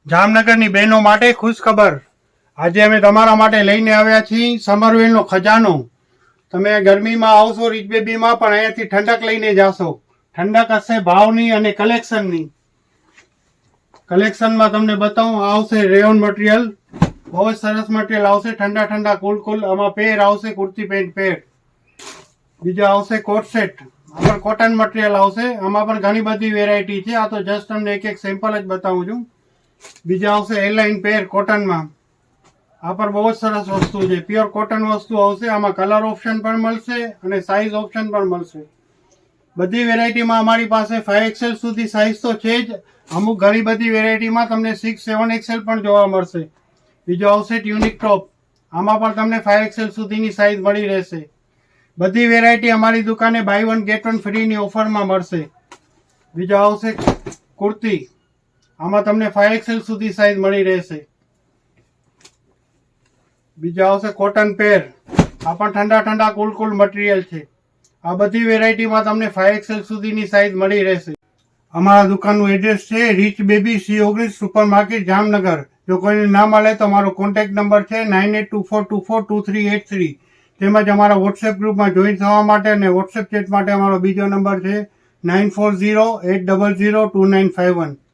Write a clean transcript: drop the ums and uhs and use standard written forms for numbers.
જામનગરની બહેનો માટે ખુશખબર. આજે અમે તમારા માટે લઈને આવ્યા છીએ સમરવેલનો ખજાનો. તમે ગરમીમાં આવશો રીચ બેબીમાં પણ અહીંયાથી ઠંડક લઈને જાશો. ઠંડક હશે ભાવની અને કલેક્શનની. કલેક્શનમાં તમને બતાવું, આવશે રેયોન મટીરિયલ, બહુ જ સરસ મટીરિયલ આવશે. ઠંડા ઠંડા કુલ આમાં પેર આવશે, કુર્તી પેન્ટ પેર. બીજા આવશે કોટ સેટ, આમાં કોટન મટીરિયલ આવશે. આમાં પણ ઘણી બધી વેરાયટી છે. આ તો જસ્ટ તમને એક સેમ્પલ જ બતાવું છું. બીજા આવશે એરલાઇન પેર કોટનમાં. આ પણ બહુ જ સરસ વસ્તુ છે, પ્યોર કોટન વસ્તુ આવશે. આમાં કલર ઓપ્શન પણ મળશે અને સાઇઝ ઓપ્શન પણ મળશે. બધી વેરાયટીમાં અમારી પાસે 5XL સુધી સાઇઝ તો છે જ. અમુક ઘણી બધી વેરાયટીમાં તમને 6, 7XL પણ જોવા મળશે. બીજો આવશે ટ્યુનિક ટોપ, આમાં પણ તમને 5XL સુધીની સાઇઝ મળી રહેશે. બધી વેરાયટી અમારી દુકાને બાય 1 ગેટ 1 ફ્રીની ઓફરમાં મળશે. બીજો આવશે કુર્તી, આમાં તમને 5XL સુધી સાઇઝ મળી રહેશે. બીજા આવશે કોટન પેર, આ પણ ઠંડા ઠંડા કુલ મટીરિયલ છે. આ બધી વેરાયટીમાં તમને 5XL સુધીની સાઇઝ મળી રહેશે. અમારા દુકાનનું એડ્રેસ છે Rich Baby C19 supermarket Jamnagar. જો કોઈને ના મળે તો અમારો કોન્ટેક્ટ નંબર છે 9824242383. તેમજ અમારા વોટ્સએપ ગ્રુપમાં જોઈન થવા માટે અને વોટ્સએપ ચેટ માટે અમારો બીજો નંબર છે 9408002951.